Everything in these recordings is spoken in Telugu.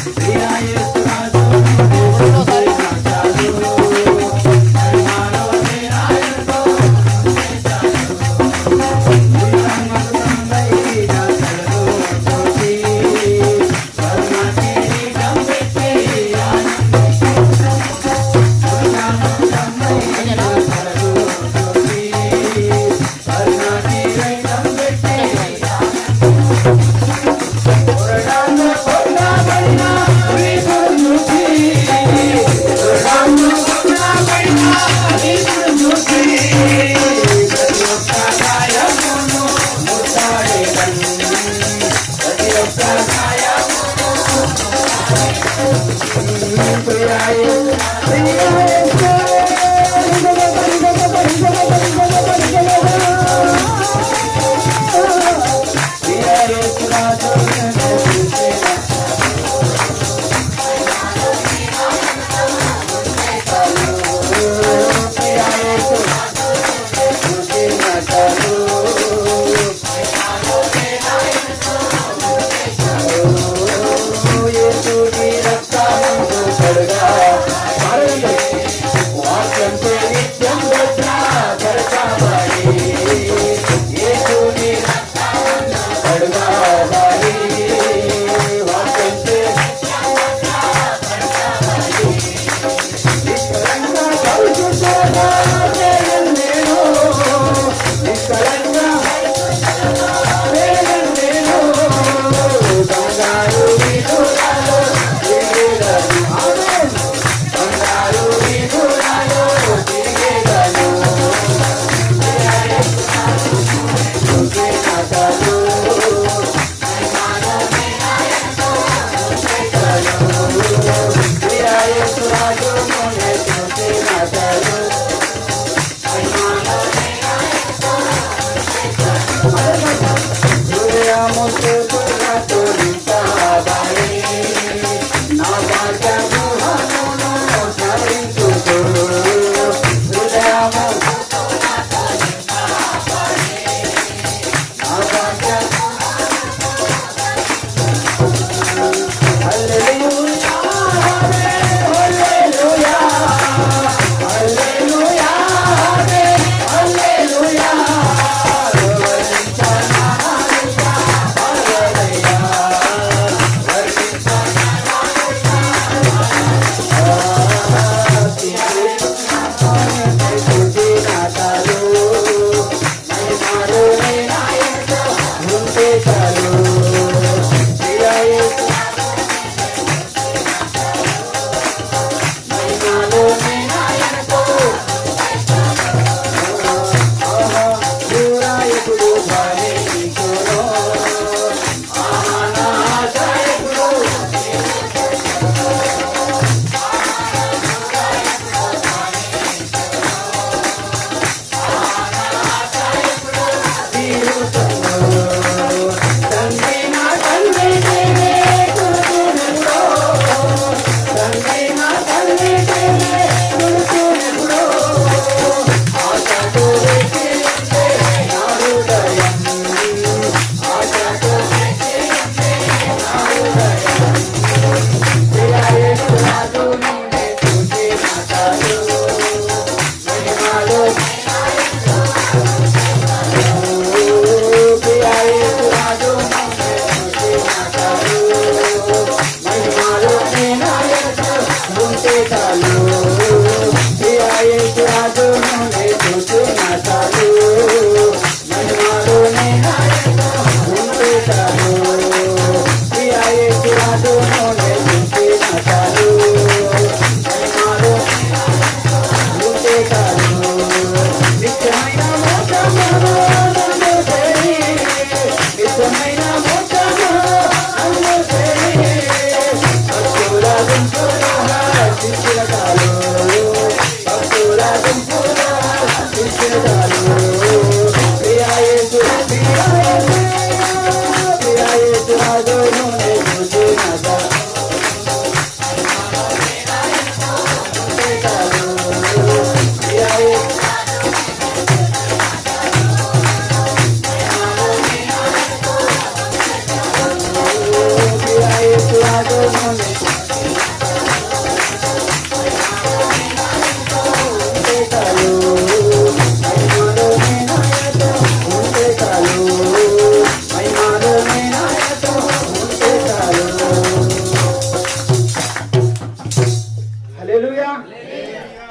Radho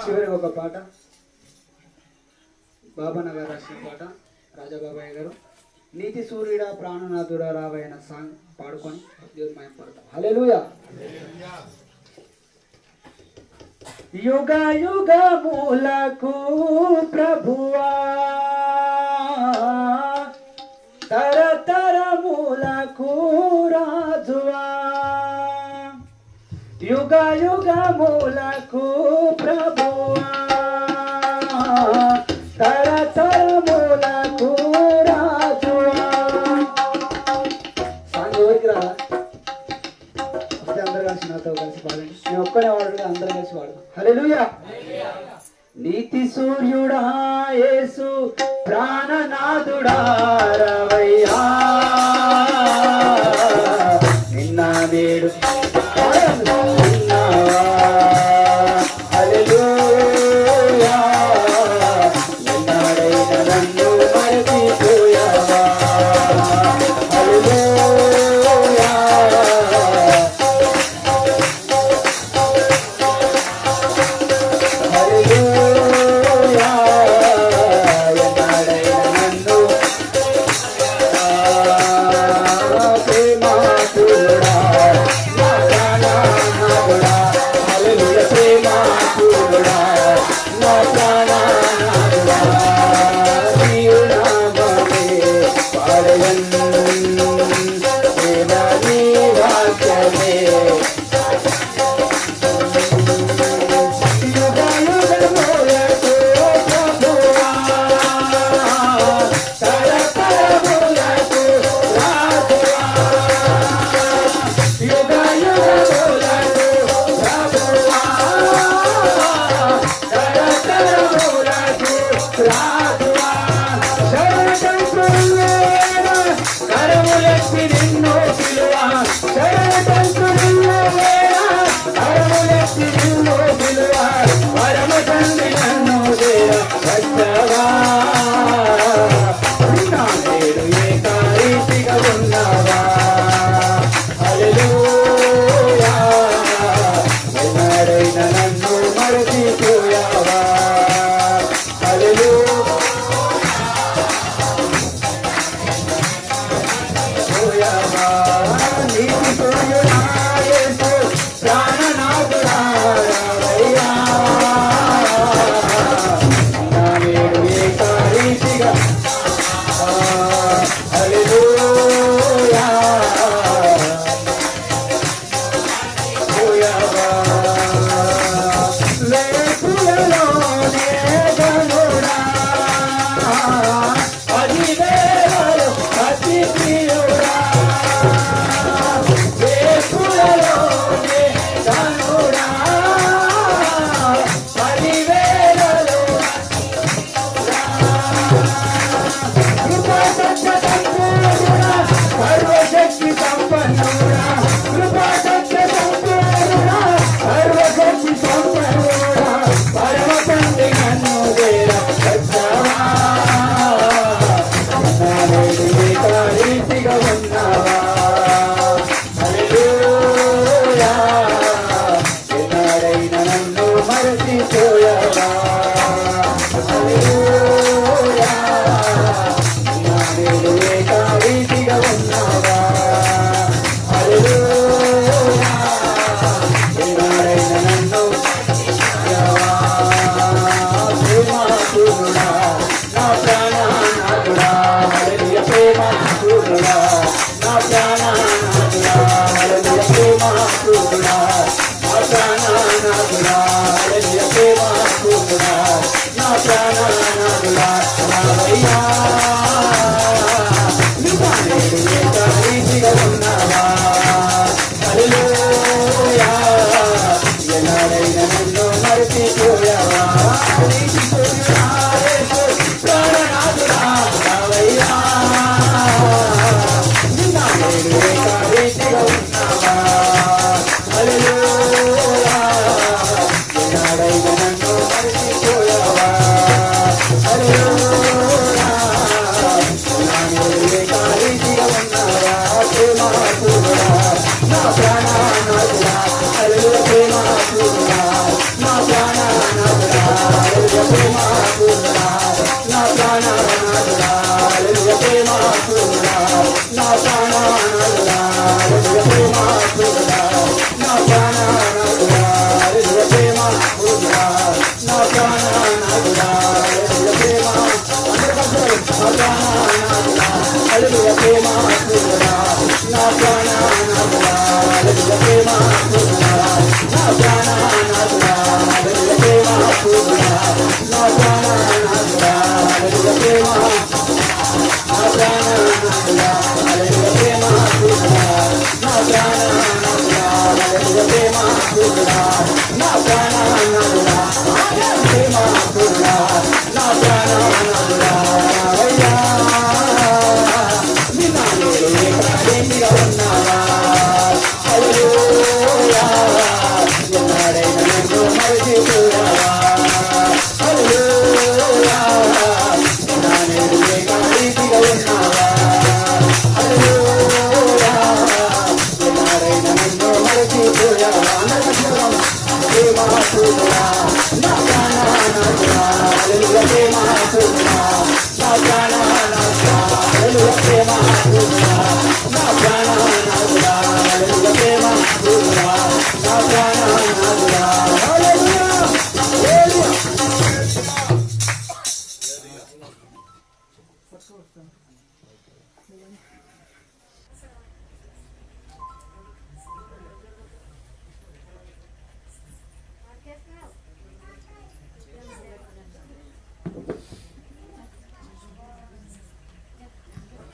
చివరి ఒక పాట బాబాన్న గారు రాసిన పాట, రాజాబాబాయ్ గారు. నీతి సూర్యుడా ప్రాణనాథుడా రావైన సాంగ్ పాడుకొని దేవుని మహిమ పడతాం. హల్లెలూయా. యుగ యుగములకు ప్రభువా, తరతరములకు రాజువా, యుగ యుగములకు ప్రభువా, తరతరములకు రాజువా. సాంగ్ ఎవరికి రా? అందరూ కలిసి నాతో కలిసి పాడండి. నేను ఒక్కనే వాడు, అందరూ కలిసి పాడదాం. హల్లెలూయా. నీతి సూర్యుడా యేసు ప్రాణనాథుడా రవయ్యా, నిన్న నేడు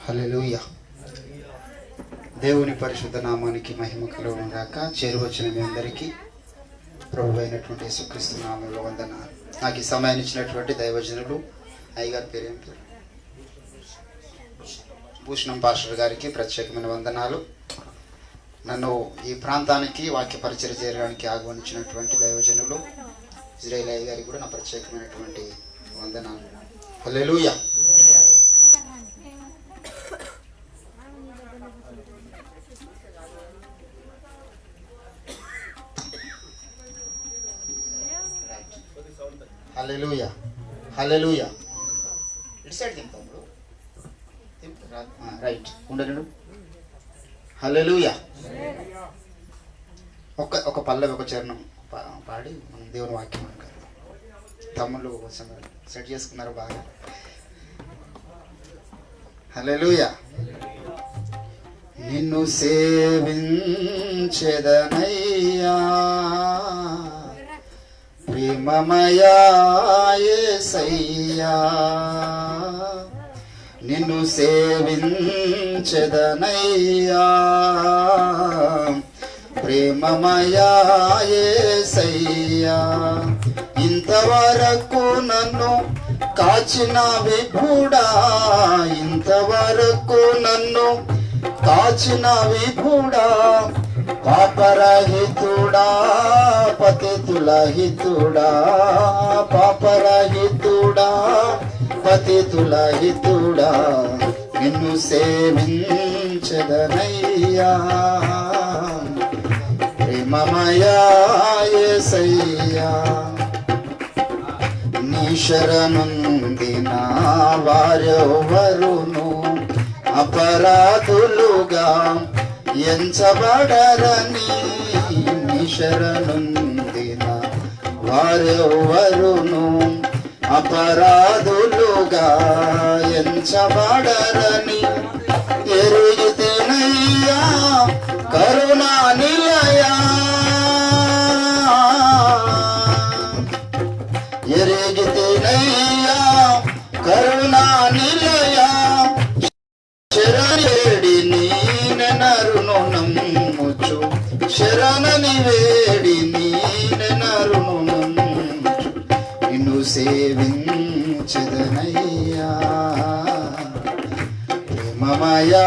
హల్లెలూయా. దేవుని పరిశుద్ధ నామానికి మహిమ కలుగును గాక. చేరువచ్చిన మీ అందరికీ ప్రభు అయినటువంటి యేసుక్రీస్తు నామములో వందనాలు. నాకు ఈ సమయాన్ని ఇచ్చినటువంటి దైవజనులు అయ్యగారి పేరు ఏం పేరు, భూషణం పాస్టర్ గారికి ప్రత్యేకమైన వందనాలు. నన్ను ఈ ప్రాంతానికి వాక్య పరిచయం చేయడానికి ఆహ్వానించినటువంటి దైవజనులు ఇజ్రాయేల్ అయ్య గారికి కూడా నా ప్రత్యేకమైనటువంటి వందనాలు. హల్లెలూయా. హల్లెలూయా. హల్లెలూయా. ఇటు సైడ్ తింటాము. రైట్ ఉండను. హల్లెలూయా. ఒక పల్లవి ఒక చరణం పాడి మనం దేవుని వాక్యం అనుకో. తమ్ముళ్ళు కొంచెం సెట్ చేసుకున్నారు బాగా. హల్లెలూయా. నిన్ను సేవించెదనయ్యా ప్రేమమయా యేసయ్యా, నిన్ను సేవించెదనయ్యా ప్రేమమయా యేసయ్యా. ఇంతవరకు నన్ను కాచిన విభుడా, ఇంతవరకు నన్ను కాచిన విభుడా, పాపరహితుడా పతితుల హితుడా, పాపరహితుడా పతితుల హితుడా, నిన్ను సేవించెదనయ్యా ప్రేమమయా యేసయ్యా. నీ శరణుందిన వారెవరును అపరాధులుగా ఎంచబడరని, నీ శరణుందిన వారెవరును అపరాధులుగా ఎంచబడరని ఎరుగితినయ్యా కరుణా నిలయా, ఎరిగితినయ్యా కరుణా నిలయా. శరణేడి నీనెనరును నమ్ముచు, శరణని వేడి నీనెనరును నమ్ముచు, నిన్ను సేవించెదనయ్యా ప్రేమమయా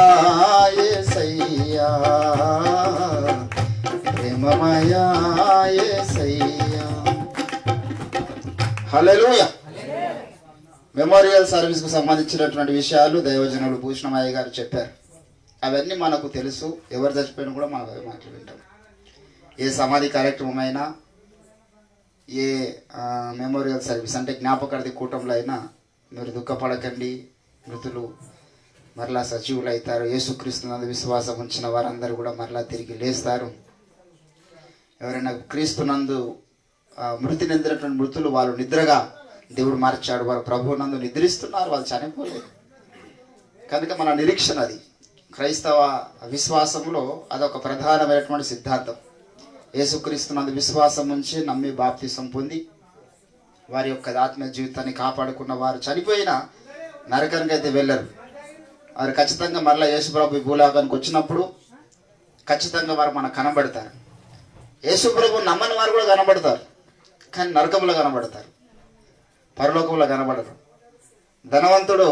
యేసయ్యా, ప్రేమమయా యేసయ్యా. హల్లెలూయా. మెమోరియల్ సర్వీస్ కు సంబంధించినటువంటి విషయాలు దైవజనులు భూషణమయ్య గారు చెప్పారు. అవన్నీ మనకు తెలుసు. ఎవరు చచ్చిపోయినా కూడా మనం అవి మాటలు వింటాం. ఏ సమాధి కార్యక్రమం అయినా, ఏ మెమోరియల్ సర్వీస్ అంటే జ్ఞాపకార్థి కూటంలో అయినా మీరు దుఃఖపడకండి, మృతులు మరలా సజీవులు అవుతారు. యేసుక్రీస్తునందు విశ్వాసం ఉంచిన వారందరూ కూడా మరలా తిరిగి లేస్తారు. ఎవరైనా క్రీస్తునందు మృతి నిందినటువంటి మృతులు వాళ్ళు నిద్రగా దేవుడు మార్చాడు, వారు ప్రభువు నందు నిద్రిస్తున్నారు, వాళ్ళు చనిపోలేదు. కనుక మన నిరీక్షణ అది. క్రైస్తవ విశ్వాసంలో అదొక ప్రధానమైనటువంటి సిద్ధాంతం. యేసుక్రీస్తునందు విశ్వాసం ఉంచి నమ్మి బాప్తిసం పొంది వారి యొక్క ఆత్మీయ జీవితాన్ని కాపాడుకున్న వారు చనిపోయినా నరకానికి అయితే వెళ్ళరు. వారు ఖచ్చితంగా మరలా యేసుప్రభు భూలోకానికి వచ్చినప్పుడు ఖచ్చితంగా వారు మనకు కనబడతారు. యేసుప్రభు నమ్మని వారు కూడా కనబడతారు, కానీ నరకంలో కనబడతారు, పరలోకంలో కనబడరు. ధనవంతుడు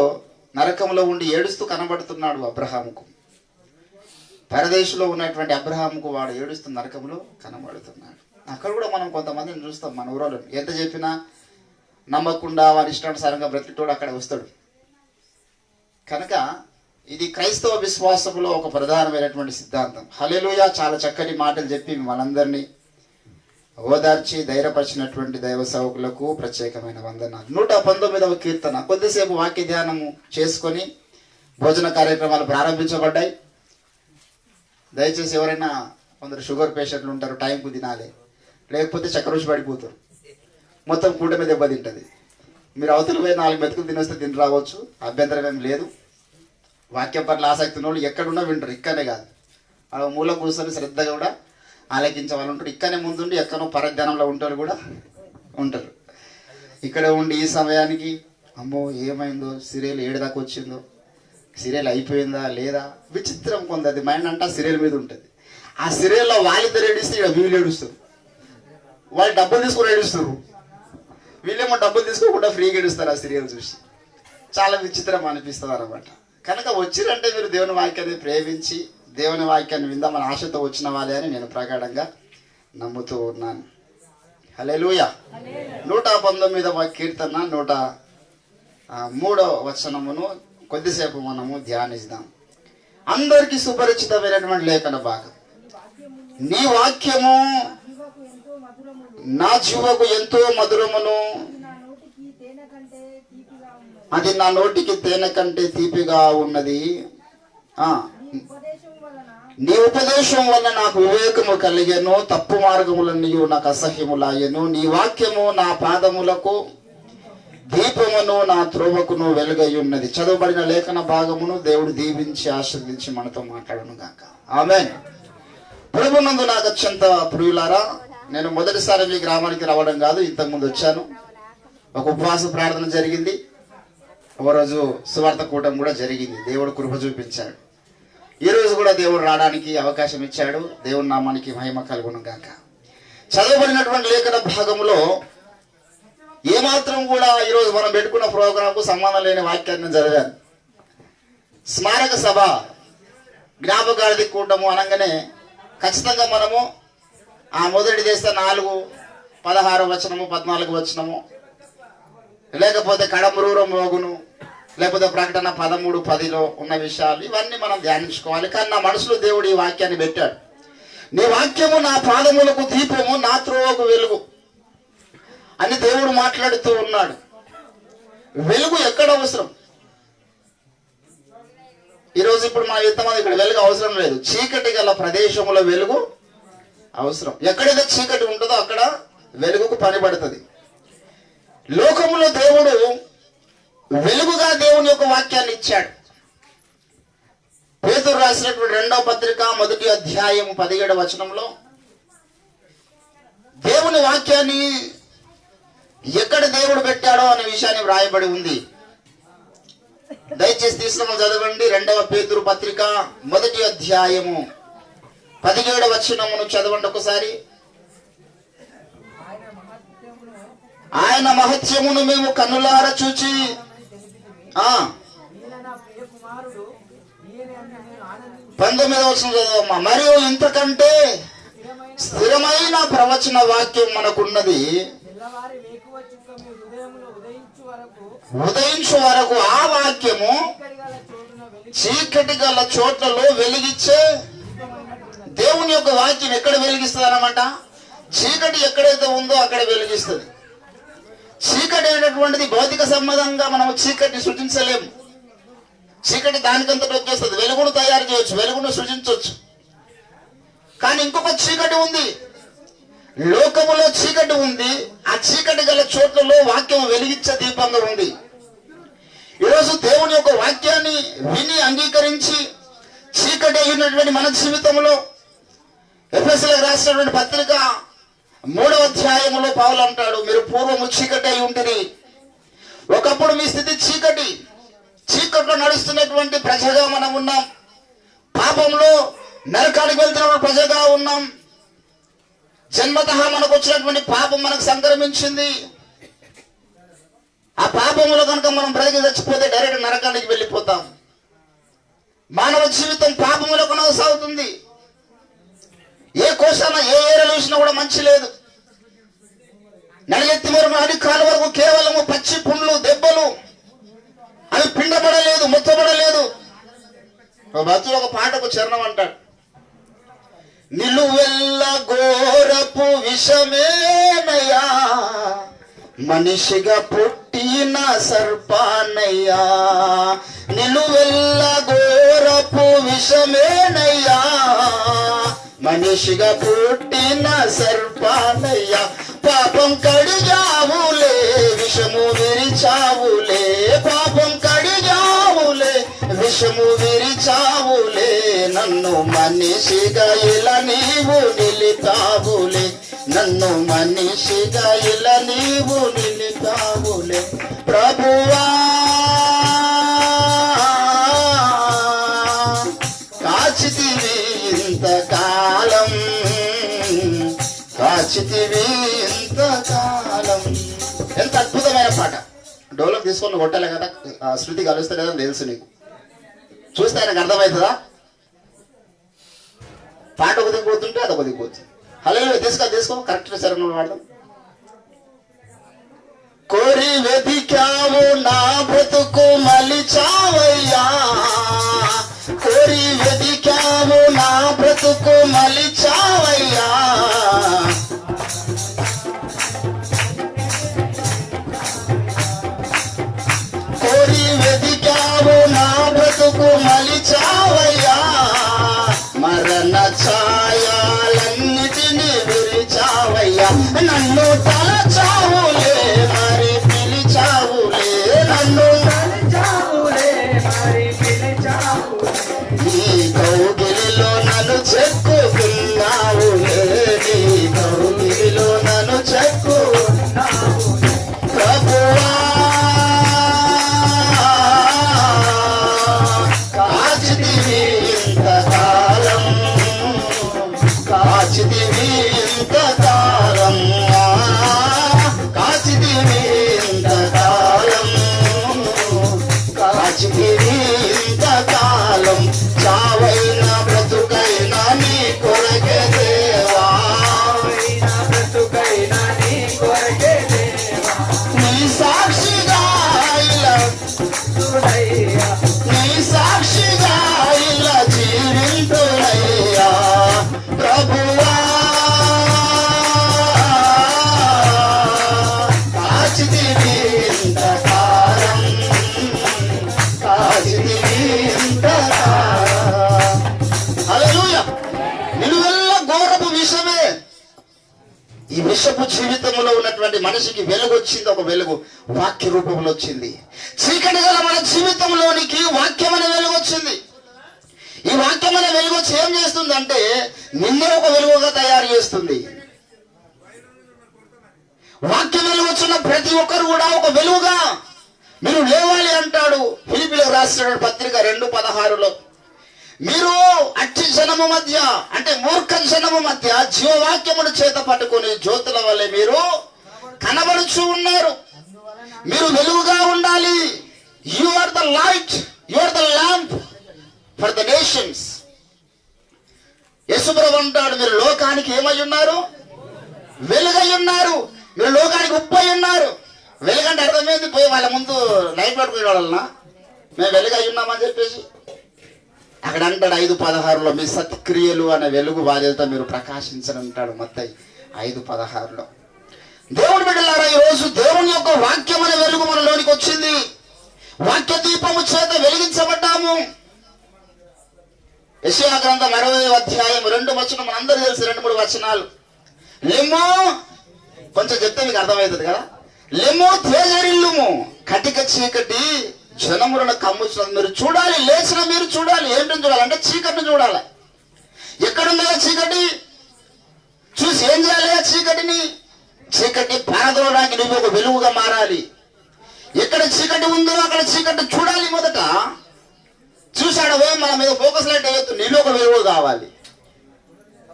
నరకంలో ఉండి ఏడుస్తూ కనబడుతున్నాడు అబ్రహాముకు. పరదేశంలో ఉన్నటువంటి అబ్రహాముకు వాడు ఏడుస్తూ నరకంలో కనబడుతున్నాడు. అక్కడ కూడా మనం కొంతమందిని చూస్తాం. మన ఊరిలో ఎంత చెప్పినా నమ్మకుండా వారి ఇష్టానుసారంగా బ్రతికితోడు అక్కడ వస్తాడు. కనుక ఇది క్రైస్తవ విశ్వాసంలో ఒక ప్రధానమైనటువంటి సిద్ధాంతం. హల్లెలూయా. చాలా చక్కటి మాటలు చెప్పి మనందరినీ ఓదార్చి ధైర్యపరిచినటువంటి దైవ సేవకులకు ప్రత్యేకమైన వందనాలు. 119వ కీర్తన. కొద్దిసేపు వాక్య ధ్యానము చేసుకొని భోజన కార్యక్రమాలు ప్రారంభించబడ్డాయి. దయచేసి ఎవరైనా కొందరు షుగర్ పేషెంట్లు ఉంటారు, టైంకు తినాలి, లేకపోతే చక్కెర పడిపోతారు, మొత్తం కూటమి దెబ్బతింటుంది. మీరు అవతల పోయి 4 మెతుకులు తినేస్తే తిని రావచ్చు, అభ్యంతరం ఏం లేదు. వాక్యం పట్ల ఆసక్తి ఉన్న వాళ్ళు ఎక్కడున్నా వింటారు, ఇక్కడనే కాదు. ఆ మూల కూర్చొని శ్రద్ధగా కూడా ఆలకించే వాళ్ళు ఉంటారు. ఇక్కడనే ముందుండి ఎక్కడో పరధ్యానంలో ఉంటారు కూడా ఉంటారు. ఇక్కడ ఉండి ఈ సమయానికి అమ్మో ఏమైందో, సీరియల్ 7 దాకా వచ్చిందో, సీరియల్ అయిపోయిందా లేదా, విచిత్రం కొందది మైండ్ అంతా సీరియల్ మీద ఉంటుంది. ఆ సీరియల్లో వాళ్ళిద్దరు ఏడుస్తే ఇక్కడ వీళ్ళు ఏడుస్తారు, వాళ్ళు డబ్బులు తీసుకొని ఏడుస్తారు, వీళ్ళేమో డబ్బులు తీసుకోకుండా ఫ్రీగా ఏడుస్తారు ఆ సీరియల్ చూసి. చాలా విచిత్రం అనిపిస్తుంది అన్నమాట. కనుక వచ్చిరంటే మీరు దేవుని వాక్యాన్ని ప్రేమించి దేవుని వాక్యాన్ని విందామని ఆశతో వచ్చిన వాళ్ళే అని నేను ప్రగాఢంగా నమ్ముతూ ఉన్నాను. హల్లెలూయా. 119వ కీర్తన 103వ వచనమును కొద్దిసేపు మనము ధ్యానిద్దాం. అందరికీ సుపరిచితమైనటువంటి లేఖన భాగం. నీ వాక్యము నా జీవకు ఎంతో మధురమును, అది నా నోటికి తేనె కంటే తీపిగా ఉన్నది. నీ ఉపదేశం వల్ల నాకు వివేకము కలిగెను, తప్పు మార్గములన్నీ నాకు అసహ్యములాయెను. నీ వాక్యము నా పాదములకు దీపమును, నా త్రోవకును వెలుగై ఉన్నది. చదవబడిన లేఖన భాగమును దేవుడు దీవించి ఆశీర్వదించి మనతో మాట్లాడును గాక. ఆమేన్. ప్రభునందు నాకు అత్యంత ప్రియులారా, నేను మొదటిసారి మీ గ్రామానికి రావడం కాదు, ఇంతకుముందు వచ్చాను. ఒక ఉపవాస ప్రార్థన జరిగింది, ఒక రోజు సువార్త కూటం కూడా జరిగింది. దేవుడు కృప చూపించాడు. ఈ రోజు కూడా దేవుడు రావడానికి అవకాశం ఇచ్చాడు. దేవుని నామానికి మహిమ కలుగును గాక. చదవబడినటువంటి లేఖన భాగంలో ఏమాత్రం కూడా ఈరోజు మనం పెట్టుకున్న ప్రోగ్రాంకు సంబంధం లేని వాక్యాన్ని చదివాను. స్మారక సభ జ్ఞాపకార్థి కూటము అనగానే ఖచ్చితంగా మనము ఆ మొదటి చేస్తే 4:16 వచనము 14 వచనము, లేకపోతే కడమరూర మోగును, లేకపోతే ప్రకటన 13:10లో ఉన్న విషయాలు ఇవన్నీ మనం ధ్యానించుకోవాలి. కానీ నా మనసులో దేవుడు ఈ వాక్యాన్ని పెట్టాడు. నీ వాక్యము నా పాదములకు దీపము, నా త్రోవకు వెలుగు అని దేవుడు మాట్లాడుతూ ఉన్నాడు. వెలుగు ఎక్కడ అవసరం? ఈరోజు ఇప్పుడు మన ఎంతమంది ఇక్కడ వెలుగు అవసరం లేదు. చీకటి గల ప్రదేశంలో వెలుగు అవసరం. ఎక్కడైతే చీకటి ఉంటుందో అక్కడ వెలుగుకు పని పడుతుంది. లోకములో దేవుడు వెలుగుగా దేవుని యొక్క వాక్యాన్ని ఇచ్చాడు. పేతురు రాసినటువంటి 2వ పత్రిక 1వ అధ్యాయం 17వ వచనంలో దేవుని వాక్యాన్ని ఎక్కడ దేవుడు పెట్టాడో అనే విషయాన్ని వ్రాయబడి ఉంది. దయచేసి తీసుకున్న చదవండి. 2వ పేతురు పత్రిక 1వ అధ్యాయము 17వ వచనమును చదవండి ఒకసారి. ఆయన మహత్యమును మేము కన్నులార చూచి 19వ వచనం చదవమ్మా. మరియు ఇంతకంటే స్థిరమైన ప్రవచన వాక్యం మనకున్నది, ఉదయించు వరకు ఆ వాక్యము చీకటి గల చోట్లలో వెలిగించే. దేవుని యొక్క వాక్యం ఎక్కడ వెలిగిస్తుంది అన్నమాట? చీకటి ఎక్కడైతే ఉందో అక్కడ వెలిగిస్తుంది. చీకటి అనేటువంటిది భౌతిక సంబంధంగా మనం చీకటిని సృజించలేము. చీకటి దానికంతటి వచ్చేస్తుంది. వెలుగును తయారు చేయొచ్చు, వెలుగును సృజించవచ్చు. కానీ ఇంకొక చీకటి ఉంది. లోకములో చీకటి ఉంది. ఆ చీకటి గల చోట్లలో వాక్యం వెలిగించే దీపంగా ఉంది. ఈరోజు దేవుని యొక్క వాక్యాన్ని విని అంగీకరించి చీకటి అయినటువంటి మన జీవితంలో ఎఫెసీయులకు రాసినటువంటి పత్రిక 3వ అధ్యాయములో పౌలు అంటాడు, మీరు పూర్వము చీకటి అయి ఉంటిరి. ఒకప్పుడు మీ స్థితి చీకట్లో నడుస్తున్నటువంటి ప్రజగా మనం ఉన్నాం. పాపంలో నరకానికి వెళ్తున్న ప్రజగా ఉన్నాం. జన్మతః మనకు వచ్చినటువంటి పాపం మనకు సంక్రమించింది. ఆ పాపంలో కనుక మనం బ్రతికి చచ్చిపోతే డైరెక్ట్ నరకానికి వెళ్ళిపోతాం. మానవ జీవితం పాపంలో కొనసాగుతుంది. ఏ కోశాన ఏ ఏరియాలో చూసినా కూడా మంచి లేదు. నడిగెత్తి వరకు అధికారుల వరకు కేవలము పచ్చి పుండ్లు దెబ్బలు, అవి పిండబడలేదు, ముత్తబడలేదు. భక్తులు ఒక పాటకు చరణం అంటాడు, నిలువెల్ల ఘోరపు విషమేనయ్యా, మనిషిగా పుట్టిన సర్పానయ్యా. నిలువెల్ల ఘోరపు విషమేనయ్యా, మనిషిగా పుట్టిన సర్పానయ్యా. పాపం కడిగావులే, విషము విరిచావులే. పాపం కడిగావులే, విషము విరిచావులే. నన్ను మనిషిగా ఇలా నీవు నిలిపావులే. నన్ను మనిషిగా ఇలా నీవు నిలిపావులే. ప్రభువా కాచితివి ఇంతకాలం, కాచితివి ఇంతకాలం. ఎంత అద్భుతమైన పాట. డోలకు తీసుకొని కొట్టాలి కదా, శృతి కలుస్తే కదా తెలుసు నీకు. చూస్తే ఆయనకు అర్థమవుతుందా? పాట ఒక దిగిపోతుంటే అది ఒక దిగిపోతుంది. హల్లెలూయా. తీసుకో కరెక్ట్ శరణం వాడదాం. కోరి వెతికావు నా బ్రతుకు మలిచావయ్యా, కోరి వెతికావు నా బ్రతుకు మలిచావయ్యా. కోరి వెతికావు నా బ్రతుకు మలిచావయ్యా. మరణ ఛాయలన్నిటినీ విరిచావయ్యా. నన్ను తలచావులే మరి పిలిచావులే. నన్ను తలచావులే మరి పిలిచావులే. నీ కౌగిలిలో నన్ను చెక్కుకున్నావులే. నీ కౌగిలిలో నన్ను చెక్కుకున్నావులే. ప్రభువా కాచితివి ఇంతకాలం, కాచితివి ఇంతకాలం, కాచితివి ఇంతకాలం, కాచితివి ఇంతకాలం. చావైన బ్రతుకైనా నీ కొరకే దేవా, బ్రతుకైనా నీ కొరకే దేవా. నీ సాక్షిగా ఇలా, నీ సాక్షిగా ఇలా జీవింతుడయ్యా. ప్రభువా కాచితివి ఇంతకాలం, కాచితివి ఇంతకాలం. హల్లెలూయా. నిలువెల్ల ఘోరపు విషమే. ఈ విషపు జీవితంలో ఉన్నటువంటి మనిషికి వెలుగు వచ్చింది. ఒక వెలుగు వాక్య రూపంలో వచ్చింది. చీకటి గల మన జీవితంలోనికి వాక్యమైన వెలుగు వచ్చింది. ఈ వాక్యమైన వెలుగు వచ్చి ఏం చేస్తుందంటే నిన్నే ఒక వెలుగుగా తయారు చేస్తుంది. వాక్య వెలుగు వచ్చిన ప్రతి ఒక్కరు కూడా ఒక వెలుగుగా మీరు లేవాలి అంటాడు ఫిలిప్పీయులకు రాసిన పత్రిక 2:16లో. మీరు అట్టి జనము మధ్య, అంటే మూర్ఖ జనము మధ్య జీవవాక్యమును చేత పట్టుకుని జ్యోతుల వల్లే మీరు కనబడుచు ఉన్నారు. మీరు వెలుగుగా ఉండాలి. You are the light, you are the lamp for the nations. Yesuprabhu అంటాడు, మీరు లోకానికి ఏమై ఉన్నారు? వెలుగై ఉన్నారు. మీరు లోకానికి ఉప్పై ఉన్నారు. వెలుగంటే అర్థమైంది, పోయి వాళ్ళ ముందు లైట్ పట్టుకునే వాళ్ళన్నా మేము వెలుగై ఉన్నామని చెప్పేసి. అక్కడ అంటాడు 5:16లో, మీ సత్క్రియలు అనే వెలుగు బాధ్యత మీరు ప్రకాశించని అంటాడు మత్తయి 5:16లో. దేవుని బిడ్డలారా, ఈ రోజు దేవుని యొక్క వాక్యం అనే వెలుగు మనలోనికి వచ్చింది. వాక్య దీపము చేత వెలిగించబడ్డాము. యెషయా గ్రంథం 60వ అధ్యాయం 2వ వచనం మనందరూ తెలుసు. 2-3 వచనాలు. లెమ్ము, కొంచెం చెప్తే మీకు అర్థమవుతుంది కదా. లెమ్ము తేజరిల్లుము, కటిక చీకటి జనములను కమ్ముచున్నది. మీరు చూడాలి, లేచిన మీరు చూడాలి. ఏంటని చూడాలి అంటే చీకటిని చూడాలి. ఎక్కడుందా చీకటి? చీకటి పారదోలడానికి నువ్వు ఒక వెలుగుగా మారాలి. ఎక్కడ చీకటి ఉందో అక్కడ చీకటి చూడాలి. మొదట చూశాడు మన మీద ఫోకస్ లైట్ అయ్యొద్దు. నీలో ఒక వెలుగు కావాలి,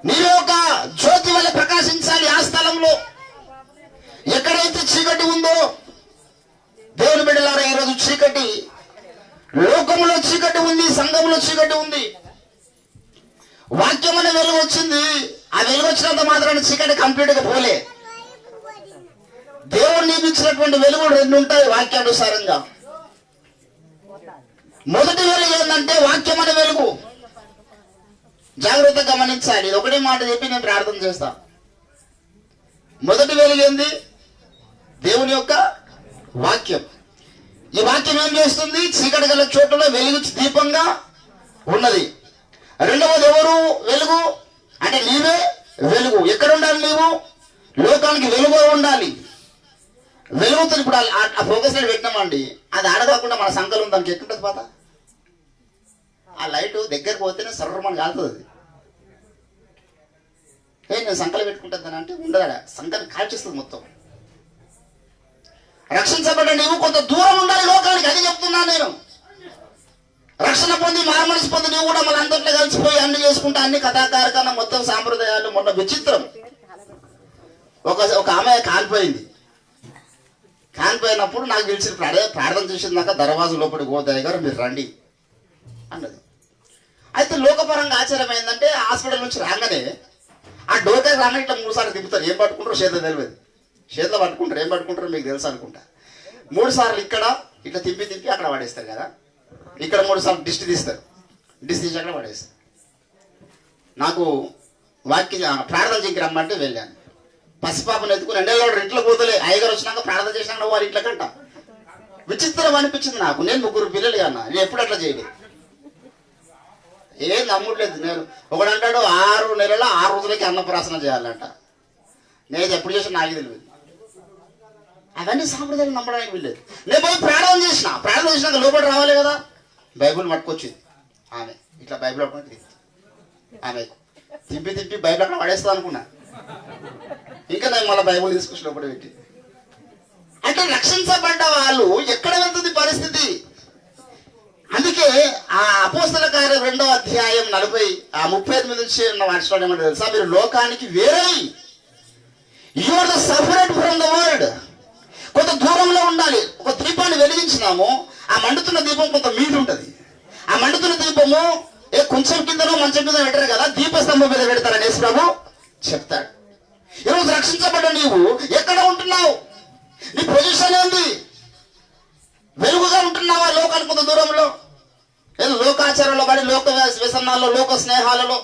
నీలో ఒక జ్యోతి వల్ల ప్రకాశించాలి. ఆ స్థలంలో ఎక్కడైతే చీకటి ఉందో, దేవుని బిడ్డలారా, ఈరోజు చీకటి, లోకంలో చీకటి ఉంది, సంఘంలో చీకటి ఉంది. వాక్యం అనే వెలుగు వచ్చింది. ఆ వెలుగు వచ్చినంత మాత్రాన చీకటి కంప్లీట్ గా పోలే. దేవుడు నీకు ఇచ్చినటువంటి వెలుగు రెండు ఉంటాయి వాక్యానుసారంగా. మొదటి వెలుగు ఏంటంటే వాక్యం అనే వెలుగు. జాగ్రత్తగా గమనించాలి. ఇది ఒకటే మాట చెప్పి నేను ప్రార్థన చేస్తా. మొదటి వెలుగు ఏంది? దేవుని యొక్క వాక్యం. ఈ వాక్యం ఏం చేస్తుంది? చీకటి గల చోట్లలో వెలుగు దీపంగా ఉన్నది. రెండవది ఎవరు వెలుగు అంటే? నీవే వెలుగు. ఎక్కడ ఉండాలి? నీవు లోకానికి వెలుగుగా ఉండాలి. వెలుగుతో ఇప్పుడు ఆ ఫోకస్ లైట్ పెట్టినామండి, అది ఆడకాకుండా మన సంకలం దానికి ఎట్టుంటుంది పాత? ఆ లైట్ దగ్గరకు పోతేనే సర్రమని కాలుతుంది. నేను సంకలం పెట్టుకుంటుంది అంటే ఉండదా? సంకలం కాల్చేస్తుంది మొత్తం. రక్షించబడ్డ నీవు కొంత దూరం ఉండాలి లోకానికి, అది చెప్తున్నా నేను. రక్షణ పొంది మారుమనసు పొంది నువ్వు కూడా మన అందరిలో కలిసిపోయి అన్ని చేసుకుంటా, అన్ని కథాకారకన్నా మొత్తం సాంప్రదాయాలు. మొన్న విచిత్రం, ఒక ఆమె కాలిపోయింది. కాలిపోయినప్పుడు నాకు పిలిచి ప్రార్థన చేసిందాక దర్వాజు లోపలికి గోదాయి గారు మీరు రండి అన్నది. అయితే లోకపరంగా ఆశ్చర్యం ఏంటంటే హాస్పిటల్ నుంచి రాగానే ఆ డోర్ రాగానే ఇట్లా 3 సార్లు తిప్పుతారు. ఏం పట్టుకుంటారో చేతిలో తెలియదు. చేతిలో పట్టుకుంటారు, ఏం పట్టుకుంటారో మీకు తెలుసు అనుకుంటా. 3 సార్లు ఇక్కడ ఇట్లా తిప్పి అక్కడ పడేస్తారు కదా. ఇక్కడ 3 సార్లు దిష్టి తీస్తారు, దిష్టి తీసి అక్కడ పడేస్తారు. నాకు ప్రార్థన చేయకి రమ్మంటే వెళ్ళాను. పసిపాపను ఎత్తుకుని ఎండలో ఇంట్లో పోతలే. అయ్యగారు వచ్చినాక ప్రార్థన చేసినాక వారి ఇంట్లో కంట. విచిత్రం అనిపించింది నాకు. నేను 3 పిల్లలు కన్నా, నేను ఎప్పుడు అట్లా చేయలేదు. ఏం నమ్మట్లేదు. నేను ఒకడు అంటాడు 6 నెలల 6 రోజులకి అన్నప్రాసన చేయాలంట. నేను ఎప్పుడు చేసిన నాకు తెలియదు. అవన్నీ సాంప్రదాయాలు నమ్మడానికి వెళ్ళలేదు. నేను పోయి ప్రార్థన చేసినాక లోపల రావాలి కదా. బైబుల్ పట్టుకొచ్చింది ఆమె. ఇట్లా బైబిల్ పట్టుకొని ఆమె తిప్పి బైబిల్ అక్కడ పడేస్తా అనుకున్నా. ఇంకా నేను మళ్ళీ బైబుల్ తీసుకొచ్చి లోపల పెట్టి. అంటే రక్షించబడ్డ వాళ్ళు ఎక్కడ వెళ్తుంది పరిస్థితి? అందుకే ఆ అపోస్తల కార్యం 2వ అధ్యాయం 38 నుంచి ఉన్న వాటిలో ఏమంటే తెలుసా? మీరు లోకానికి వేరై, you are the separate from the world. కొంత దూరంలో ఉండాలి. ఒక దీపాన్ని వెలిగించినాము, ఆ మండుతున్న దీపం కొంత మీద ఉంటుంది. ఆ మండుతున్న దీపము కొంచెం కిందనో మంచం కింద పెట్టారు కదా, దీపస్తంభం మీద పెడతారని యేసు ప్రభు చెప్తాడు. ఈరోజు రక్షించబడ్డ నీవు ఎక్కడ ఉంటున్నావు? నీ పొజిషన్ ఏంది? వెలుగుగా ఉంటున్నావా లోకానికి కొంత దూరంలో? ఏదో లోకాచారంలో పడి, లోక వ్యసనాల్లో, లోక స్నేహాలలో.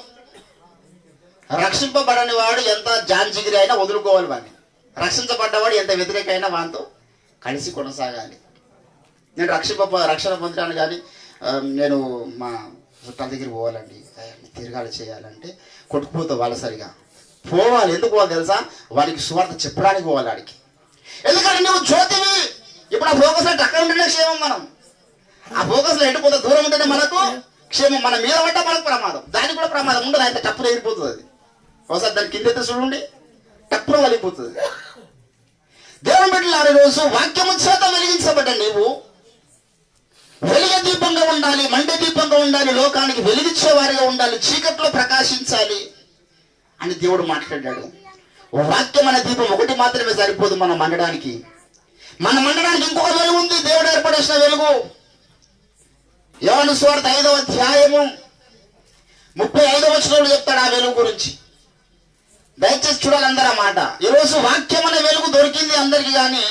రక్షింపబడని వాడు ఎంత జాంజిగిరి అయినా వదులుకోవాలి వాడిని. రక్షించబడ్డవాడు ఎంత వ్యతిరేక అయినా వాడితో కలిసి కొనసాగాలి. నేను రక్షణ పొందడానికి కానీ నేను మా చుట్టాల దగ్గరికి పోవాలండి, తిరగాలి చేయాలంటే కొట్టుకుపోతా వాళ్ళ సరిగా పోవాలి. ఎందుకు పోవాలి తెలుసా? వాడికి సువార్త చెప్పడానికి పోవాలి వాడికి. ఎందుకంటే నువ్వు జ్యోతివి. ఇప్పుడు ఆ ఫోకస్ లైట్ అక్కడ ఉంటేనే క్షేమం. మనం ఆ ఫోకస్ లైట్ కొంత దూరం ఉంటేనే మనకు క్షేమం. మన మీద పడ్డా మనకు ప్రమాదం, దానికి కూడా ప్రమాదం ఉండదు. అయితే టప్పున ఎగిరిపోతుంది అది. ఒకసారి దాని కింద ఎత్తే చూడండి, టప్పున వలిగిపోతుంది. దేవుని బిడ్డలారా, రోజు వాక్యము చేత వెలిగించబడ్డ నీవు వెలిగే దీపంగా ఉండాలి, మండే దీపంగా ఉండాలి, లోకానికి వెలిగించే వారిగా ఉండాలి, చీకట్లో ప్రకాశించాలి అని దేవుడు మాట్లాడాడు. వాక్యం అనే దీపం ఒకటి మాత్రమే సరిపోదు మనం మండడానికి. మనం మండడానికి ఇంకొక వెలుగు ఉంది, దేవుడు ఏర్పడేసిన వెలుగు. యోహాను సువార్త 5వ అధ్యాయము 35వ వచనంలో చెప్తాడు ఆ వెలుగు గురించి. దయచేసి చూడాలి అందరూ మాట. ఈరోజు వాక్యం అనే వెలుగు దొరికింది అందరికి, కానీ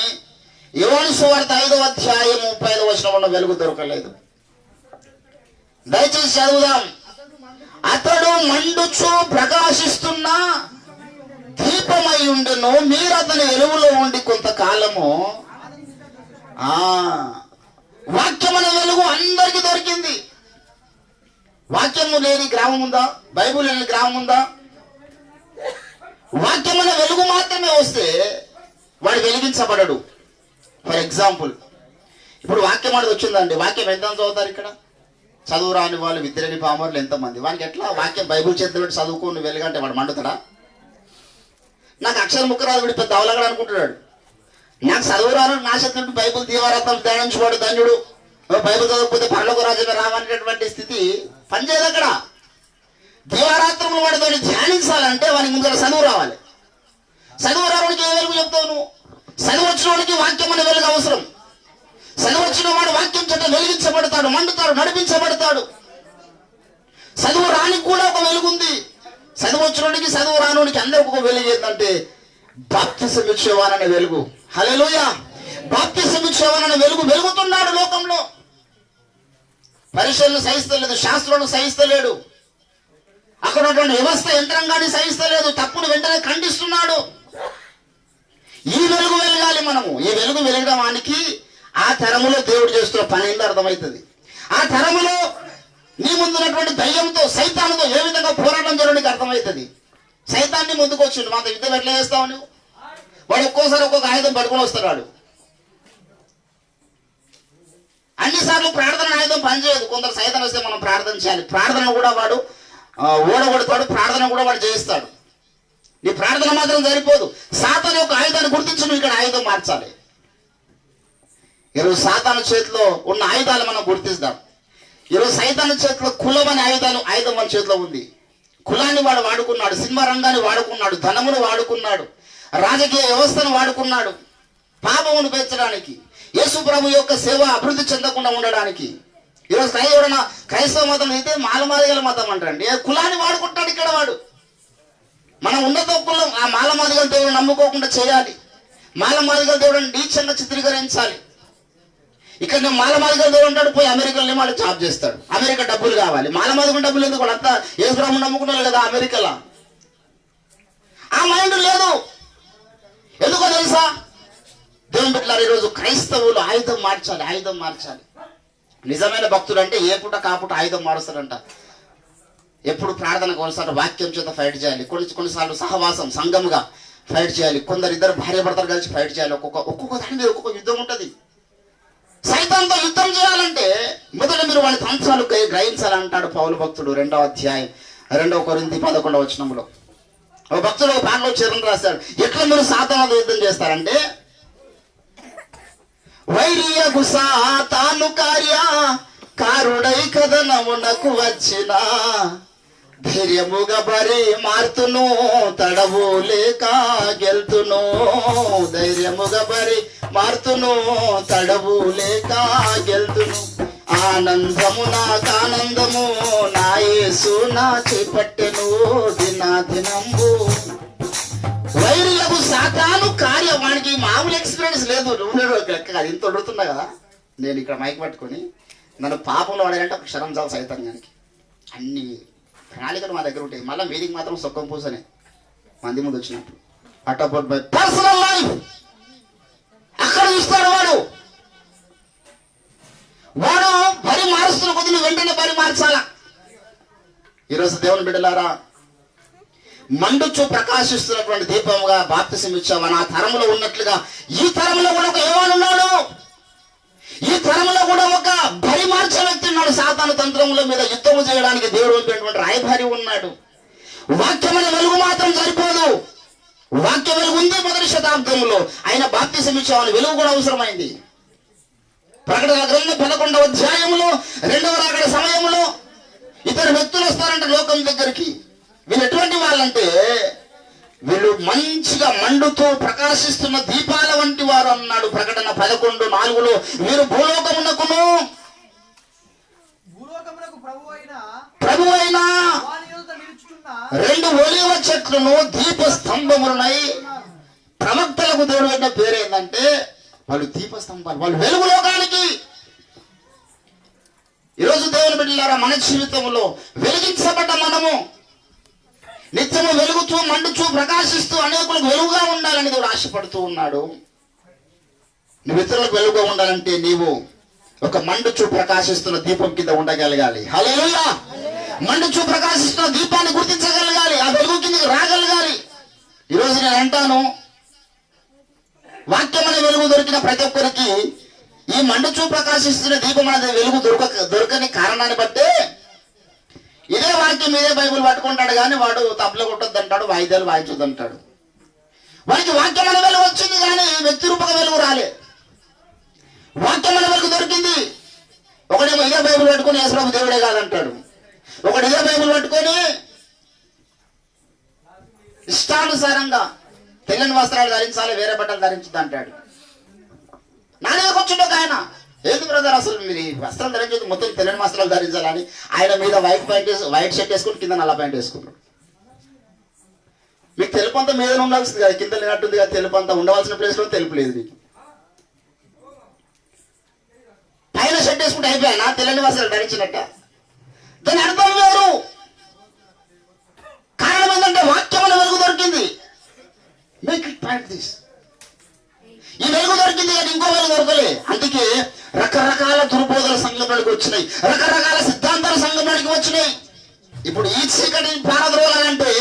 యోహాను సువార్త 5వ అధ్యాయం 35వ వచనంలో వెలుగు దొరకలేదు. దయచేసి చదువుదాం. అతడు మండుచు ప్రకాశిస్తున్న దీపమై ఉండెను, మీరు అతని వెలుగులో ఉండి కొంతకాలము. వాక్యం అనే వెలుగు అందరికి దొరికింది. వాక్యము లేని గ్రామం ఉందా? బైబుల్ లేని గ్రామం ఉందా? వాక్యం అనే వెలుగు మాత్రమే వస్తే వాడు వెలిగించబడడు. ఫర్ ఎగ్జాంపుల్, ఇప్పుడు వాక్యం అనేది వచ్చిందండి. వాక్యం ఎంత చదువుతారు ఇక్కడ? చదువు రాని వాళ్ళు, విద్యలేని పామరులు ఎంతమంది? వానికి ఎట్లా వాక్యం బైబుల్ చేతిలో పెట్టి చదువుకొని వెలుగంటే వాడు మండుతాడా? నాకు అక్షర ముక్కరాదు వీడి పెద్ద అవలగడ అనుకుంటున్నాడు. నాకు చదువురాను నా శక్తి బైబుల్ దీవారాత్రం ధ్యానించుకోడు ధన్యుడు, బైబుల్ చదవకపోతే పరలోక రాజ్యంలో రావనేటటువంటి స్థితి పనిచేయదు. అక్కడ దీవారాత్రములు వాడితో ధ్యానించాలంటే వానికి ముందర చదువు రావాలి. చదువు రావడానికి ఏ వెలుగు చెప్తావు నువ్వు? చదువు వచ్చిన వాడికి వాక్యం అనే వెలుగు అవసరం. చదువు వచ్చిన వాడు వాక్యం చేత వెలిగించబడతాడు, మండుతాడు, నడిపించబడతాడు. చదువు రానికి కూడా ఒక వెలుగు ఉంది. చదువు వచ్చినోడికి చదువు రానోడికి అందరికి ఒక వెలుగు ఏంటంటే బాప్తిసం ఇచ్చేవారనే వెలుగు. హల్లెలూయా! బాప్తిసం ఇచ్చేవారనే వెలుగు వెలుగుతున్నాడు లోకంలో. పరిశీలన సహిస్తలేదు, శాస్త్రాలు సహిస్తలేడు, అక్కడ ఉన్నటువంటి వ్యవస్థ యంత్రాంగాన్ని సహిస్తలేదు, తప్పును వెంటనే ఖండిస్తున్నాడు. ఈ వెలుగు వెలగాలి మనము. ఈ వెలుగు వెలగడానికి ఆ తరములో దేవుడు చేస్తున్న పని ఏందో అర్థమవుతుంది. ఆ తరములో నీ ముందున్నటువంటి దయ్యంతో సైతానుతో ఏ విధంగా పోరాటం చేయడానికి అర్థమవుతుంది. సైతాన్ని ముందుకు వచ్చిండు, మాతో యుద్ధం ఎట్లా చేస్తావు నువ్వు? వాడు ఒక్కోసారి ఒక్కొక్క ఆయుధం పట్టుకొని వస్తున్నాడు. అన్నిసార్లు ప్రార్థన ఆయుధం పనిచేయదు. కొందరు సైతం వస్తే మనం ప్రార్థన చేయాలి. ప్రార్థన కూడా వాడు ఓడగొడతాడు, ప్రార్థన కూడా వాడు చేయిస్తాడు. నీ ప్రార్థన మాత్రం సరిపోదు. సాతాను యొక్క ఆయుధాన్ని గుర్తించి నువ్వు ఇక్కడ ఆయుధం మార్చాలి. ఈరోజు సాతాను చేతిలో ఉన్న ఆయుధాలు మనం గుర్తిస్తాం. ఈరోజు సైతాను చేతిలో కులం అనే ఆయుధం మన చేతిలో ఉంది. కులాన్ని వాడు వాడుకున్నాడు, సినిమా రంగాన్ని వాడుకున్నాడు, ధనమును వాడుకున్నాడు, రాజకీయ వ్యవస్థను వాడుకున్నాడు, పాపమును పెంచడానికి, యేసు ప్రభు యొక్క సేవ అభివృద్ధి చెందకుండా ఉండడానికి. ఈరోజు ఎవరైనా క్రైస్తవ మతం అయితే మాలమాదిగల మతం అంటారండి. కులాన్ని వాడుకుంటాడు ఇక్కడ వాడు. మనం ఉన్నత కులం ఆ మాలమాదిగల దేవుడు నమ్ముకోకుండా చేయాలి. మాలమాదిగల దేవుడిని నీచంగా చిత్రీకరించాలి. ఇక్కడ నేను మాలమాదిగల దేవుడు ఉంటాడు, పోయి అమెరికాలో వాళ్ళు జాబ్ చేస్తాడు. అమెరికా డబ్బులు కావాలి. మాలమాదిగల డబ్బులు ఎందుకు? అంతా యేసు ప్రభువుని నమ్ముకున్నారు కదా అమెరికాలో. ఆ మైండ్ లేదు. ఎందుకో తెలుసా? దేవుని బిడ్డలారా, ఈరోజు క్రైస్తవులు ఆయుధం మార్చాలి. నిజమైన భక్తుడు అంటే ఏ పూట కాపుట ఆయుధం మారుస్తాడంట. ఎప్పుడు ప్రార్థన కొనసాగు, వాక్యం చేత ఫైట్ చేయాలి. కొన్నిసార్లు సహవాసం సంఘముగా ఫైట్ చేయాలి. కొందరు ఇద్దరు భార్య భర్తలు కలిసి ఫైట్ చేయాలి. ఒక్కొక్క దాని మీద ఒక్కొక్క యుద్ధం ఉంటుంది. సైతాన్తో యుద్ధం చేయాలంటే మొదట మీరు వాడి తంత్రాలు గ్రహించాలంటాడు పౌలు భక్తుడు 2వ అధ్యాయం 2 కొరింథీ 11వ వచనంలో. ఒక భక్తుడు ఒక పాటలో చరణం రాశాడు. ఎట్లా మీరు సాతానుతో యుద్ధం చేస్తారంటే, వైరియగు సాతాను కారుడై కథనమునకు వచ్చిన ధైర్యముగా బరి మార్తును తడవు లేక గెల్తును. ధైర్యముగా బరి మార్తును తడవు లేక గెల్తును. ఆనందము నాకానందము నా యేసు నా చేపట్టెను దినాదినంబు. వైరులకు సాతాను వానికి మామూలు ఎక్స్పీరియన్స్ లేదు. లెక్క ఇంత వడుతున్నా కదా నేను ఇక్కడ మైక్ పట్టుకొని నన్ను పాపంలో వాడాలంటే ఒక క్షణం చాలు సైతానికి. అన్ని ప్రణాళికలు మా దగ్గర ఉంటాయి. మళ్ళీ మీదికి మాత్రం సొక్కం పూసనే మంది ముందు వచ్చినప్పుడు అటోపోట్ బై పర్సనల్ లైఫ్ అక్కడ చూస్తాడు. వాడు బరి మారుస్తున్న కొద్ది నువ్వు వెంటనే బరి మార్చాలా. ఈరోజు దేవుని బిడ్డలారా, మండుచు ప్రకాశిస్తున్నటువంటి దీపముగా బాప్తిసం ఇచ్చావని ఆ తరములో ఉన్నట్లుగా ఈ తరములో కూడా ఒక యోహాను ఉన్నాడు. ఈ తరములో కూడా ఒక బరి మార్చే వ్యక్తి ఉన్నాడు. సాతాను తంత్రముల మీద యుద్ధము చేయడానికి దేవుడు పంపినటువంటి రాయభారి ఉన్నాడు. వాక్యమైన వెలుగు మాత్రం సరిపోదు. వాక్య వెలుగు ఉంది మొదటి శతాబ్దంలో. ఆయన బాప్తిసం ఇచ్చావని వెలుగు కూడా అవసరమైంది. ప్రకటన గ్రంథం 11వ అధ్యాయంలో 2వ రాకడ సమయంలో ఇద్దరు వ్యక్తులు వస్తారంట లోకం దగ్గరికి. వీళ్ళు ఎటువంటి వాళ్ళంటే, వీళ్ళు మంచిగా మండుతూ ప్రకాశిస్తున్న దీపాల వంటి వారు అన్నాడు ప్రకటన 11:4లో. వీరు భూలోకమునకును ప్రభువైన 2 ఒలీవ చెట్లను దీప స్తంభములనై. ప్రవక్తలకు దేవుడు పెట్టిన పేరు ఏంటంటే వాళ్ళు దీపస్తంభాలు, వాళ్ళు వెలుగు లోకానికి. ఈరోజు దేవుని బిడ్డలారా, మన జీవితంలో వెలిగించబడ్డ మనము నిత్యము వెలుగుతూ మండుచూ ప్రకాశిస్తూ అనేకులకు వెలుగుగా ఉండాలని దేవుడు ఆశపడుతూ ఉన్నాడు. నువ్వు ఇతరులకు వెలుగుగా ఉండాలంటే నీవు ఒక మండుచూ ప్రకాశిస్తున్న దీపం కింద ఉండగలగాలి. హల్లెలూయా! మండుచూ ప్రకాశిస్తున్న దీపాన్ని గుర్తించగలగాలి, ఆ వెలుగు కిందకి రాగలగాలి. ఈరోజు నేను అంటాను, వాక్యం అనే వెలుగు దొరికిన ప్రతి ఒక్కరికి ఈ మండుచూ ప్రకాశిస్తున్న దీపం అనేది వెలుగు దొరకని కారణాన్ని బట్టే ఇదే వాక్యం ఇదే బైబుల్ పట్టుకుంటాడు కానీ వాడు తప్పులు కొట్టొద్దు అంటాడు, వాయిద్యాలు వాయించొద్దు అంటాడు. వానికి వాక్యమైన వెలుగు వచ్చింది కానీ వ్యక్తి రూపక వెలుగు రాలే. వాక్యమైన వెలుగు దొరికింది. ఒకడేమో ఇదే బైబిల్ పట్టుకొని యేసుప్రభు దేవుడే కాదంటాడు, ఒకడు ఇదే బైబిల్ పట్టుకొని ఇష్టానుసారంగా తెల్లని వస్త్రాలు ధరించాలి, వేరే బట్టలు ధరించదు అంటాడు. నా దగ్గరకు వచ్చిండు ఒక ఆయన, ఏంది బ్రదర్ అసలు మీరు వస్త్రాలు ధరించదు, మొత్తం తెల్లని వస్త్రాలు ధరించాలని. ఆయన మీద వైట్ షర్ట్ వేసుకుని కింద నల్ల ప్యాంట్ వేసుకున్నాడు. మీకు తెలుపు అంతా మీద ఉండాల్సింది కదా, కింద లేనట్టుంది కదా, తెలుపు అంతా ఉండవలసిన ప్లేస్లో తెలుపు లేదు మీకు. పైన షర్ట్ వేసుకుంటే అయిపోయానా తెల్లని వస్త్రాలు ధరించినట్ట? దాని అర్థం వేరు. కారణం ఏంటంటే వాక్యముల వెలుగు దొరికింది. Make it practice. ఈ వెలుగు దొరికింది కానీ ఇంకో వెలుగు దొరకలే. అందుకే రకరకాల దుర్బోధల సంఘంలోకి వచ్చినాయి, రకరకాల సిద్ధాంతాల సంఘంలోకి వచ్చినాయి. ఇప్పుడు ఈ చీకటిని పారద్రోలాలంటే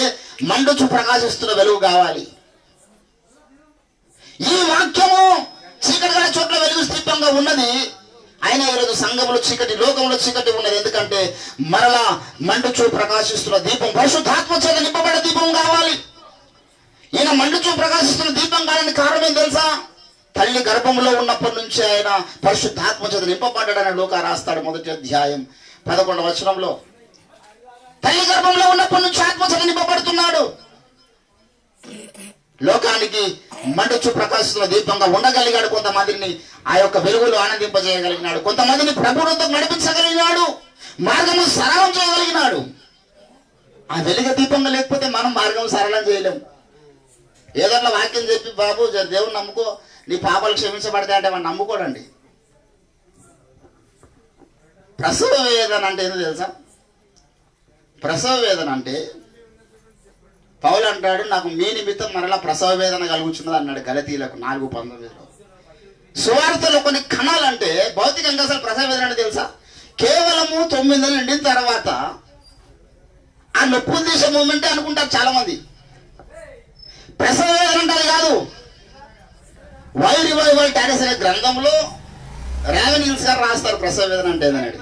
మండుచు ప్రకాశిస్తున్న వెలుగు కావాలి. ఈ వాక్యము చీకటి గల చోట్ల వెలుగు స్థితంగా ఉన్నది. అయినా ఈరోజు సంఘంలో చీకటి, లోకంలో చీకటి ఉన్నది. ఎందుకంటే మరలా మండుచు ప్రకాశిస్తున్న దీపం, పరిశుద్ధాత్మ చేత నింపబడ్డ దీపం కావాలి. ఈయన మండుచు ప్రకాశిస్తున్న దీపం కావాలని కారణం ఏం తెలుసా? తల్లి గర్భంలో ఉన్నప్పటి నుంచి ఆయన పరిశుద్ధాత్మ చేత నింపబడ్డాడని లూకా రాస్తాడు 1వ అధ్యాయం 11వ వచనంలో. తల్లి గర్భంలో ఉన్నప్పటి నుంచి ఆత్మ చేత నింపబడుతున్నాడు. లోకానికి మండుచు ప్రకాశిస్తున్న దీపంగా ఉండగలిగాడు. కొంతమందిని ఆ యొక్క వెలుగులో ఆనందింపజేయగలిగినాడు, కొంతమందిని ప్రభువుతో నడిపించగలిగినాడు, మార్గము సరళం చేయగలిగినాడు. ఆ వెలుగు దీపంగా లేకపోతే మనం మార్గం సరళం చేయలేము. ఏదన్నా వాక్యం చెప్పి బాబు దేవుని నమ్ముకో, నీ పాపాలు క్షమించబడతాయి అంటే మనం నమ్ముకోడండి. ప్రసవ వేదన అంటే ఏందో తెలుసా? ప్రసవ వేదన అంటే పౌలు అంటాడు, నాకు మీ నిమిత్తం మరలా ప్రసవ వేదన కలుగుతున్నది అన్నాడు గలతీయులకు 4:19. సువార్తలో కొన్ని కణాలు అంటే భౌతికంగా అసలు ప్రసవ వేదన అంటే తెలుసా? కేవలము 9 నెలలు నిండిన తర్వాత ఆ నొప్పులు తీసే మూమెంటే అనుకుంటారు చాలా మంది. ప్రసవ వేదన అంటే అది కాదు. వై రివైవల్ టారెస్ అనే గ్రంథంలో రావెన్ హిల్స్ గారు రాస్తారు ప్రసవ వేదన అంటే ఏదన్నాడు.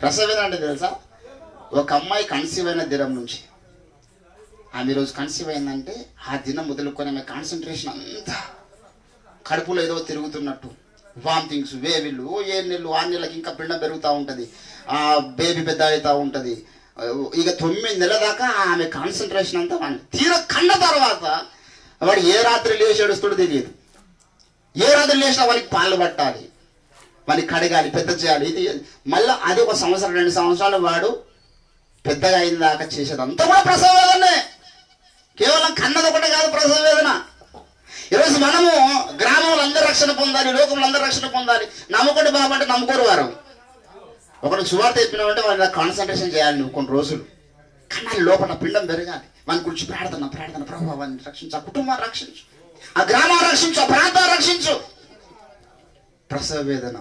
ప్రసవ వేదన అంటే తెలుసా? ఒక అమ్మాయి కన్సీవ్ అయిన దినం నుంచి ఆమె రోజు కన్సీవ్ అయిందంటే ఆ దినం మొదలుకొని ఆమె కాన్సన్ట్రేషన్ అంతా కడుపులో ఏదో తిరుగుతున్నట్టు, వామిటింగ్స్, వేవిళ్ళు, 7 నెలలు 6 నెలలకి ఇంకా పిండం పెరుగుతూ ఉంటుంది, ఆ బేబీ పెద్ద అవుతూ ఉంటుంది. ఇక 9 నెలల దాకా ఆమె కాన్సన్ట్రేషన్ అంతా తీర కన్న తర్వాత వాడు ఏ రాత్రి లేచి ఏడుస్తాడో తెలియదు. ఏ రాత్రి లేచినా వానికి పాలు పట్టాలి, వానికి కడగాలి, పెద్ద చేయాలి. ఇది మళ్ళీ అది 1 సంవత్సరం 2 సంవత్సరాలు వాడు పెద్దగా అయిన దాకా చేసేదంతా కూడా ప్రసవ వేదనే. కేవలం కన్నది ఒకటే కాదు ప్రసవ వేదన. ఈరోజు మనము గ్రామంలో అందరూ రక్షణ పొందాలి, లోకంలో అందరూ రక్షణ పొందాలి, నమ్ముకోండి బాబు అంటే నమ్ముకోరు వారు. ఒకటి సువార్త చెప్పినామంటే వాళ్ళ కాన్సన్ట్రేషన్ చేయాలి నువ్వు కొన్ని రోజులు. కన్నాలి లోపల పిండం పెరగాలి, వాని గురించి ప్రార్థన ప్రభు వాడిని రక్షించు, ఆ కుటుంబాన్ని రక్షించు, ఆ గ్రామాన్ని రక్షించు, ఆ ప్రాంతాన్ని రక్షించు. ప్రసవ వేదన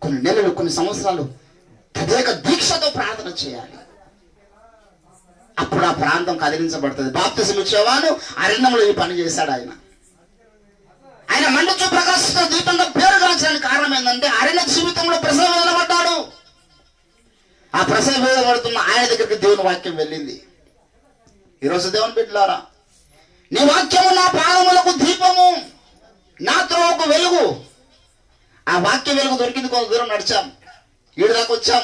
కొన్ని నెలలు, కొన్ని సంవత్సరాలు ప్రత్యేక దీక్షతో ప్రార్థన చేయాలి. అప్పుడు ఆ ప్రాంతం కదిలించబడుతుంది. బాప్తిసం ఇచ్చేవాడు అరణ్యంలో ఈ పని చేశాడు. ఆయన మండుచు ప్రకాశిస్తున్న దీపంగా పేరు గాంచడానికి కారణం ఏంటంటే అరణ్య జీవితంలో ప్రసవ వేదన పడ్డాడు. ఆ ప్రసవ వేదన పడుతున్న ఆయన దగ్గరికి దేవుని వాక్యం వెళ్ళింది. ఈరోజు దేవుని బిడ్డలారా, నీ వాక్యము నా పాదములకు దీపము, నా త్రోవకు వెలుగు. ఆ వాక్య వెలుగు దొరికింది. కొంత దూరం నడిచాం, ఈడు దాకా వచ్చాం,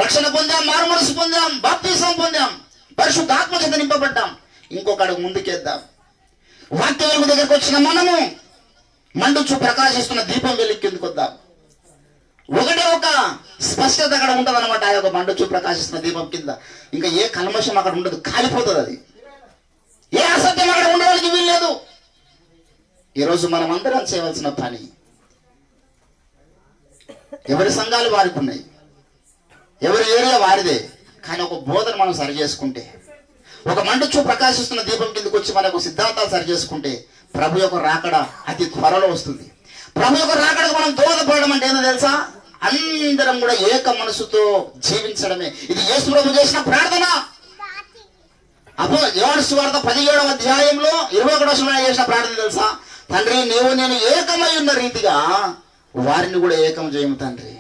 రక్షణ పొందాం, మారుమనసు పొందాం, బాప్తిసం పొందాం, పరిశుద్ధాత్మ చేత నింపబడ్డాం. ఇంకొక అడుగు ముందుకేద్దాం. వాక్య వెలుగు దగ్గరికి వచ్చిన మనము మండుచు ప్రకాశిస్తున్న దీపం వెలుక్కి వద్దాం. ఒకటే ఒక స్పష్టత అక్కడ ఉంటుంది అనమాట. ఆ యొక్క మండుచు ప్రకాశిస్తున్న దీపం కింద ఇంకా ఏ కల్మషం అక్కడ ఉండదు, కాలిపోతుంది. అది ఏ అసత్యం అక్కడ ఉండడానికి వీల్లేదు. ఈరోజు మనం అందరం చేయవలసిన పని, ఎవరి సంఘాలు వారికి ఉన్నాయి, ఎవరి ఏరియా వారిదే, కానీ ఒక బోధన మనం సరి చేసుకుంటే, ఒక మండుచు ప్రకాశిస్తున్న దీపం కిందకి వచ్చి మన యొక్క సిద్ధాంతాలు సరి చేసుకుంటే ప్రభు యొక్క రాకడ అతి త్వరలో వస్తుంది. ప్రభు యొక్క రాకడకు మనం దోహదపడడం అంటే ఏంటో తెలుసా? అందరం కూడా ఏక మనసుతో జీవించడమే. ఇది యేసు ప్రభు చేసిన ప్రార్థన. యోహాను సువార్త 17వ అధ్యాయంలో 21వ వచనంలో చేసిన ప్రార్థన తెలుసా? తండ్రి, నీవు నేను ఏకమై ఉన్న రీతిగా వారిని కూడా ఏకం చేయము తండ్రి.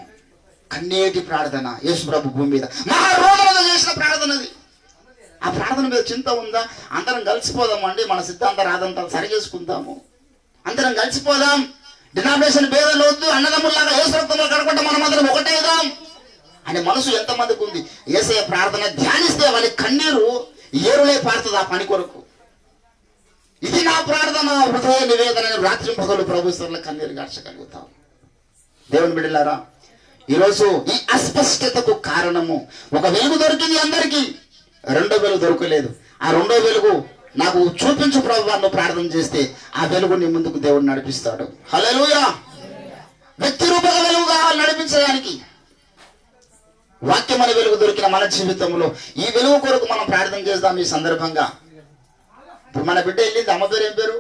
కన్నీటి ప్రార్థన యేసు ప్రభు భూమి మీద మహారోధనతో చేసిన ప్రార్థనది. ఆ ప్రార్థన మీద చింత ఉందా? అందరం కలిసిపోదామండి, మన సిద్ధాంత రాదంతా సరి చేసుకుందాము, అందరం కలిసిపోదాం, డినామినేషన్ భేదాలు వద్దు, అన్నదమ్ముల్లాగా యేసు రక్తంలో కడగకుండా మనం అందరం ఒకటేదాం అనే మనసు ఎంతమందికి ఉంది? యేసయ్య ప్రార్థన ధ్యానిస్తే వాళ్ళ కన్నీరు ఏరులే పారుతుంది ఆ పని కొరకు. ఇది నా ప్రార్థన, హృదయ నివేదన, రాత్రి పగలు ప్రభుత్వంలో కన్నీరు గార్చగలుగుతాం. దేవుని బిడ్డలారా, ఈరోజు ఈ అస్పష్టతకు కారణము, ఒక వెలుగు దొరికింది అందరికీ, రెండో వెలుగు దొరకలేదు. ఆ రెండో వెలుగు నాకు చూపించు ప్రభువా నువ్వు ప్రార్థన చేస్తే ఆ వెలుగు నీ ముందుకు దేవుడు నడిపిస్తాడు. హల్లెలూయా. వ్యక్తి రూపక వెలుగు కావాలి నడిపించడానికి. వాక్యం అనే వెలుగు దొరికిన మన జీవితంలో ఈ వెలుగు కొరకు మనం ప్రార్థన చేద్దాం. ఈ సందర్భంగా ఇప్పుడు మన బిడ్డ వెళ్ళింది, అమ్మ పేరు ఏం పేరు?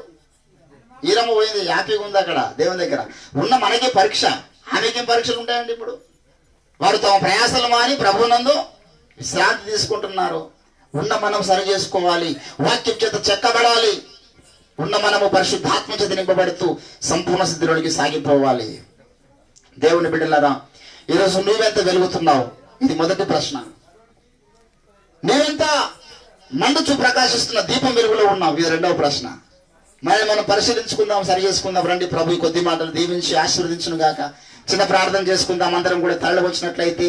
ఈరమ్మ పోయింది, హ్యాపీగా ఉంది అక్కడ దేవుని దగ్గర. ఉన్న మనకే పరీక్ష, ఆమెకేం పరీక్షలు ఉంటాయండి? ఇప్పుడు వారు తమ ప్రయాసాలు మాని ప్రభునందు విశ్రాంతి తీసుకుంటున్నారు. ఉన్న మనం సరి చేసుకోవాలి, వాక్యం చేత చెక్కబడాలి, ఉన్న మనము పరిశుద్ధాత్మ చేత నింపబడుతూ సంపూర్ణ సిద్ధిలోనికి సాగిపోవాలి. దేవుని బిడ్డలారా, ఈరోజు నువ్వెంత వెలుగుతున్నావు? ఇది మొదటి ప్రశ్న. నీవెంత మండుచు ప్రకాశిస్తున్న దీపం వెలుగులో ఉన్నావు? ఇది రెండవ ప్రశ్న. మరి మనం పరిశీలించుకుందాం, సరి చేసుకుందాం. రండి, ప్రభు కొద్ది మాటలు దీవించి ఆశీర్వదించును గాక. చిన్న ప్రార్థన చేసుకుందాం. అందరం కూడా తరలి వచ్చినట్లయితే